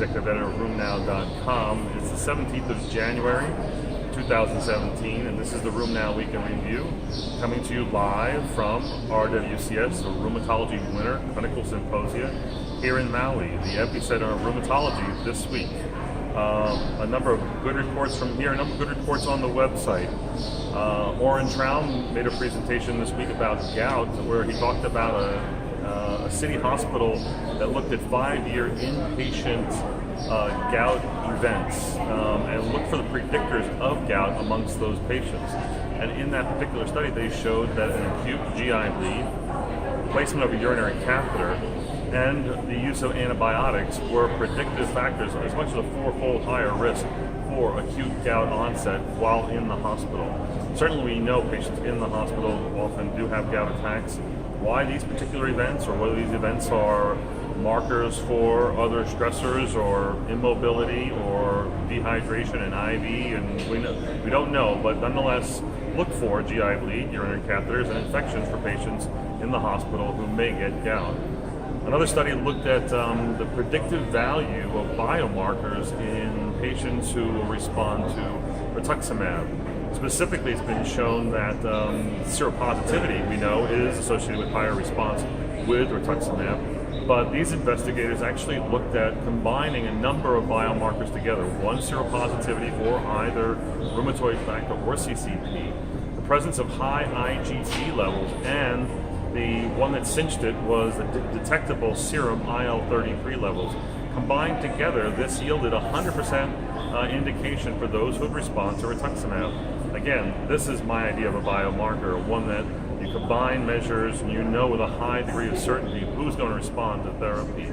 executive editor of RheumNow.com. It's the 17th of January, 2017, and this is the RheumNow Week in Review, coming to you live from RWCS, the Rheumatology Winter Clinical Symposia, here in Maui, the epicenter of rheumatology this week. A number of good reports from here, a number of good reports on the website. Oren Traum made a presentation this week about gout, where he talked about a city hospital that looked at 5-year inpatient gout events and looked for the predictors of gout amongst those patients. And in that particular study, they showed that an acute GI bleed, placement of a urinary catheter, and the use of antibiotics were predictive factors as much as a 4-fold higher risk for acute gout onset while in the hospital. Certainly we know patients in the hospital often do have gout attacks. Why these particular events, or whether these events are markers for other stressors or immobility or dehydration and IV, and we don't know, but nonetheless look for GI bleed, urinary catheters, and infections for patients in the hospital who may get gout. Another study looked at the predictive value of biomarkers in patients who will respond to rituximab. Specifically, it's been shown that seropositivity, we know, is associated with higher response with rituximab. But these investigators actually looked at combining a number of biomarkers together. One, seropositivity for either rheumatoid factor or CCP, the presence of high IgG levels, and the one that cinched it was the detectable serum IL-33 levels. Combined together, this yielded 100% indication for those who would respond to rituximab. Again, this is my idea of a biomarker, one that you combine measures and you know with a high degree of certainty who's going to respond to therapy.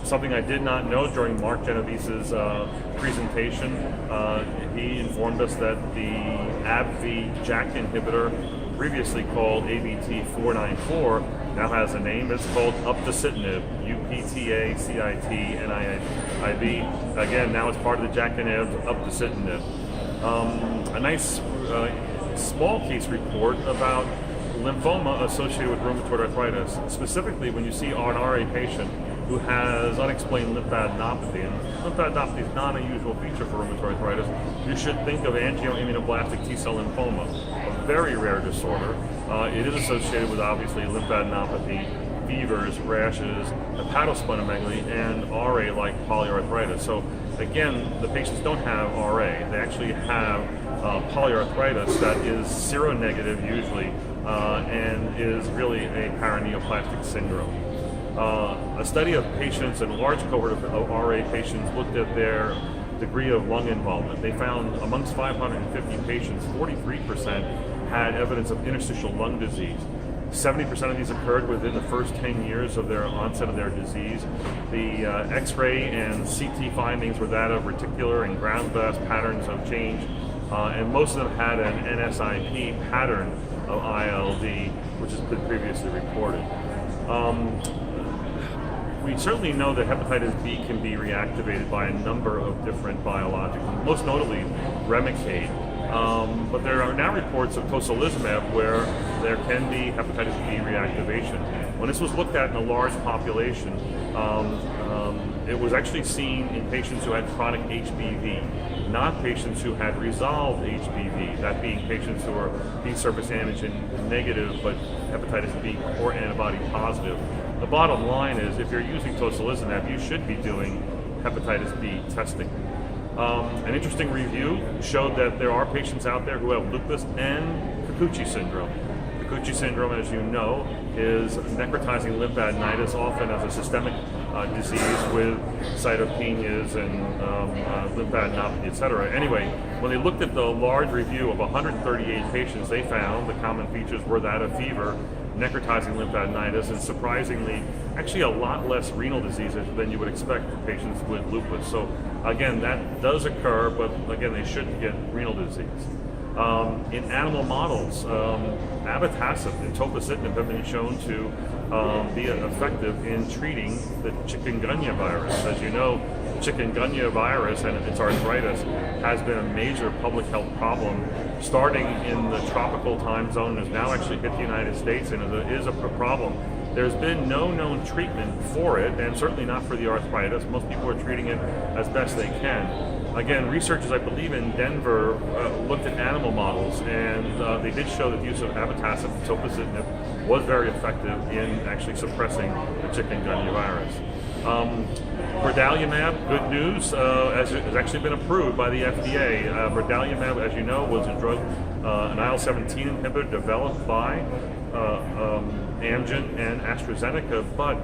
Something I did not know during Mark Genovese's presentation, he informed us that the AbbVie JAK inhibitor, previously called ABT-494, now has a name. It's called updacitinib, UPTACITNIB. Again, now it's part of the JAK inhibitors, updacitinib. A nice small case report about lymphoma associated with rheumatoid arthritis. Specifically, when you see an RA patient who has unexplained lymphadenopathy, and lymphadenopathy is not a usual feature for rheumatoid arthritis, you should think of angioimmunoblastic T-cell lymphoma, a very rare disorder. It is associated with, obviously, lymphadenopathy, fevers, rashes, hepatosplenomegaly, and RA-like polyarthritis. So, again, the patients don't have RA. They actually have polyarthritis that is seronegative usually, and is really a paraneoplastic syndrome. A study of patients, and a large cohort of RA patients, looked at their degree of lung involvement. They found amongst 550 patients, 43% had evidence of interstitial lung disease. 70% of these occurred within the first 10 years of their onset of their disease. The X-ray and CT findings were that of reticular and ground glass patterns of change, and most of them had an NSIP pattern of ILD, which has been previously reported. We certainly know that hepatitis B can be reactivated by a number of different biologics, most notably Remicade. But there are now reports of tocilizumab where there can be hepatitis B reactivation. When this was looked at in a large population, it was actually seen in patients who had chronic HBV, not patients who had resolved HBV, that being patients who are B surface antigen negative but hepatitis B or antibody positive. The bottom line is, if you're using tocilizumab, you should be doing hepatitis B testing. An interesting review showed that there are patients out there who have lupus and Kikuchi syndrome. Kikuchi syndrome, as you know, is necrotizing lymphadenitis, often as a systemic disease with cytopenias and lymphadenopathy, etc. Anyway, when they looked at the large review of 138 patients, they found the common features were that of fever, necrotizing lymphadenitis, and surprisingly, actually a lot less renal diseases than you would expect for patients with lupus. So again, that does occur, but again, they shouldn't get renal disease. In animal models, abatacept and tofacitinib have been shown to be effective in treating the chikungunya virus. As you know, chikungunya virus and its arthritis has been a major public health problem starting in the tropical time zone, has now actually hit the United States, and it is a problem There's been no known treatment for it, and certainly not for the arthritis. Most people are treating it as best they can. Again, researchers, I believe in Denver, looked at animal models, and they did show that the use of abatacept, tofacitinib, was very effective in actually suppressing the chikungunya virus. Brodalumab, good news, has actually been approved by the FDA. Brodalumab, as you know, was a drug, an IL-17 inhibitor developed by Amgen and AstraZeneca, but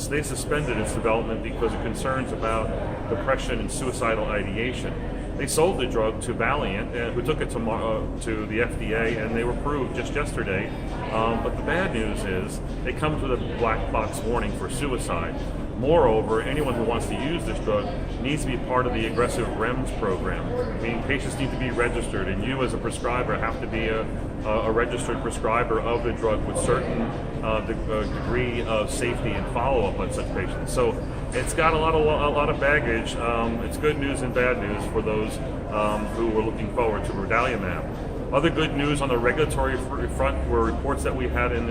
they suspended its development because of concerns about depression and suicidal ideation. They sold the drug to Valiant, who took it to the FDA, and they were approved just yesterday. But the bad news is it comes with a black box warning for suicide. Moreover, anyone who wants to use this drug needs to be part of the aggressive REMS program, meaning patients need to be registered, and you as a prescriber have to be a registered prescriber of the drug with certain degree of safety and follow-up on such patients. So it's got a lot of baggage. It's good news and bad news for those who were looking forward to brodalumab. Other good news on the regulatory front were reports that we had on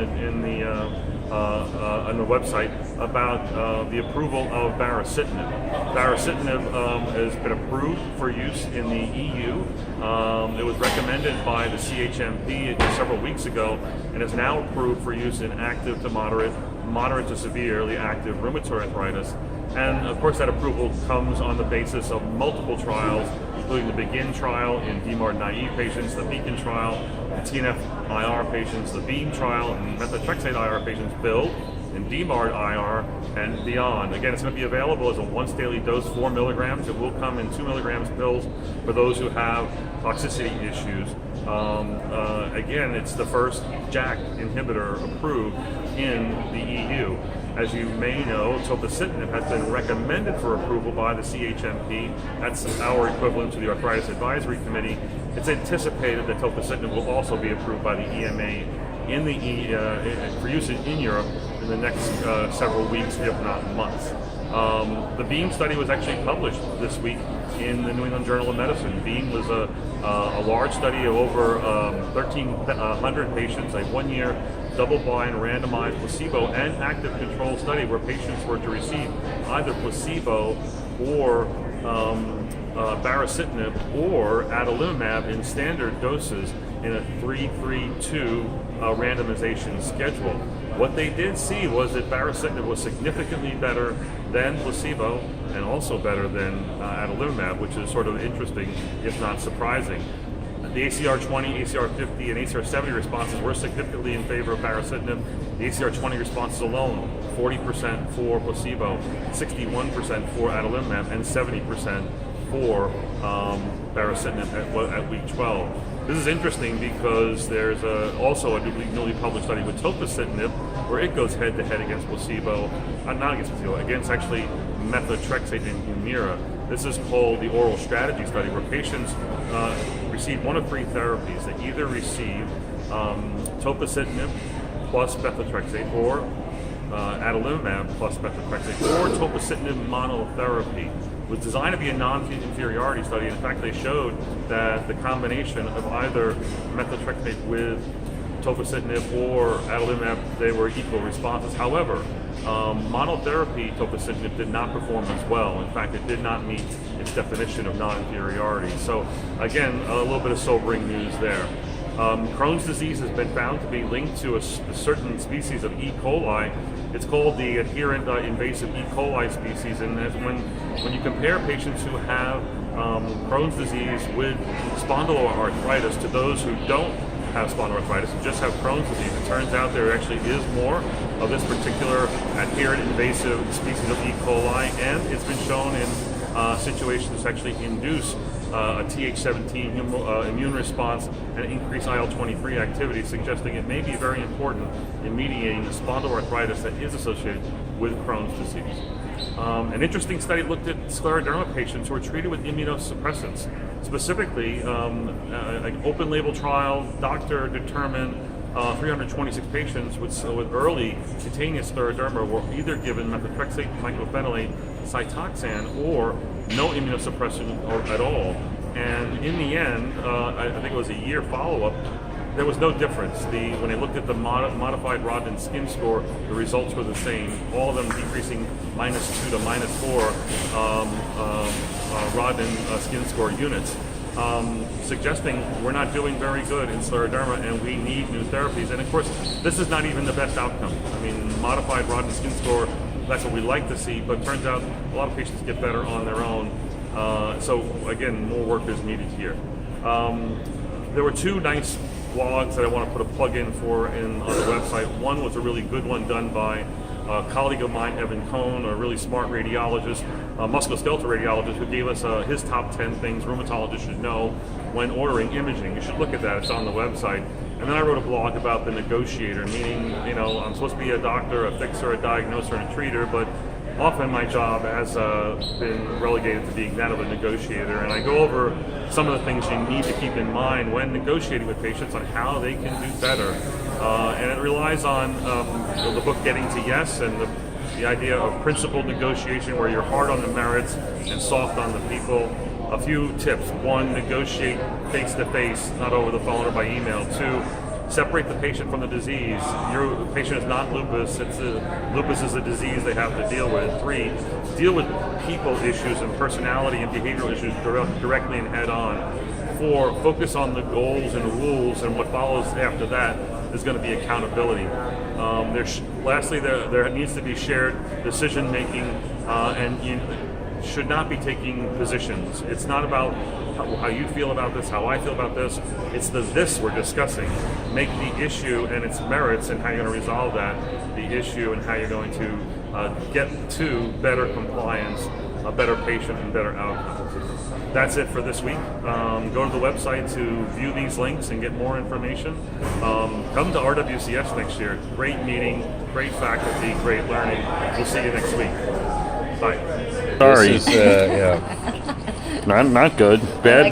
the website about the approval of baricitinib. Baricitinib has been approved for use in the EU. It was recommended by the CHMP several weeks ago and is now approved for use in active to moderate to severely active rheumatoid arthritis. And of course that approval comes on the basis of multiple trials, including the BEGIN trial in DMARD-naive patients, the BEACON trial in TNF-IR patients, the BEAM trial in methotrexate-IR patients, BUILD in DMARD-IR, and beyond. Again, it's going to be available as a once daily dose, 4 milligrams. It will come in 2 milligrams pills for those who have toxicity issues. Again, it's the first JAK inhibitor approved in the EU. As you may know, tofacitinib has been recommended for approval by the CHMP. That's our equivalent to the Arthritis Advisory Committee. It's anticipated that tofacitinib will also be approved by the EMA for use in Europe in the next several weeks, if not months. The BEAM study was actually published this week in the New England Journal of Medicine. BEAM was a large study of over 1,300 patients, a one-year double-blind, randomized, placebo and active control study where patients were to receive either placebo or baricitinib or adalimumab in standard doses in a 3-3-2 randomization schedule. What they did see was that baricitinib was significantly better than placebo and also better than adalimumab, which is sort of interesting, if not surprising. The ACR20, ACR50, and ACR70 responses were significantly in favor of baricitinib. The ACR20 responses alone, 40% for placebo, 61% for adalimumab, and 70% for baricitinib at week 12. This is interesting because there's also a newly published study with tofacitinib where it goes head-to-head against placebo, not against placebo, against actually methotrexate and Humira. This is called the oral strategy study where patients receive one of 3 therapies. They either receive tofacitinib plus methotrexate or adalimumab plus methotrexate or tofacitinib monotherapy. It was designed to be a non-inferiority study. In fact, they showed that the combination of either methotrexate with tofacitinib or adalimumab, they were equal responses. However, monotherapy tofacitinib did not perform as well. In fact, it did not meet its definition of non-inferiority. So again, a little bit of sobering news there. Crohn's disease has been found to be linked to a certain species of E. coli. It's called the Adherent invasive E. coli species, and when you compare patients who have Crohn's disease with spondyloarthritis to those who don't have spondyloarthritis and just have Crohn's disease, it turns out there actually is more of this particular Adherent invasive species of E. coli, and it's been shown in situations that actually induce a Th17 immune response and increase IL-23 activity, suggesting it may be very important in mediating the spondyloarthritis that is associated with Crohn's disease. An interesting study looked at scleroderma patients who were treated with immunosuppressants. Specifically, an open-label trial, doctor-determined 326 patients with early cutaneous scleroderma were either given methotrexate, mycophenolate, Cytoxan, or no immunosuppression at all. And in the end, I think it was a year follow-up, there was no difference. When they looked at the modified Rodnan skin score, the results were the same. All of them decreasing -2 to -4 Rodnan skin score units, suggesting we're not doing very good in scleroderma and we need new therapies. And of course, this is not even the best outcome. I mean, modified Rodnan skin score, that's what we like to see, but it turns out a lot of patients get better on their own. So again, more work is needed here. There were two nice blogs that I want to put a plug in for on the website. One was a really good one done by a colleague of mine, Evan Cohn, a really smart radiologist, a musculoskeletal radiologist, who gave us his top 10 things rheumatologists should know when ordering imaging. You should look at that, it's on the website. And then I wrote a blog about the negotiator, meaning, I'm supposed to be a doctor, a fixer, a diagnoser, and a treater, but often my job has been relegated to being that of a negotiator, and I go over some of the things you need to keep in mind when negotiating with patients on how they can do better. And it relies on the book Getting to Yes, and the idea of principled negotiation where you're hard on the merits and soft on the people. A few tips. One, negotiate face-to-face, not over the phone or by email. Two, separate the patient from the disease. Your patient is not lupus. Lupus is a disease they have to deal with. Three, deal with people issues and personality and behavioral issues directly and head on. Four, focus on the goals and rules, and what follows after that is going to be accountability. Lastly, there needs to be shared decision making, and you should not be taking positions. It's not about how you feel about this, how I feel about this. It's this we're discussing. Make the issue and its merits and how you're going to resolve that, the issue, and how you're going to get to better compliance, a better patient, and better outcomes. That's it for this week. Go to the website to view these links and get more information. Come to RWCS next year. Great meeting, great faculty, great learning. We'll see you next week. Bye. Sorry. This is, Not good. Bad.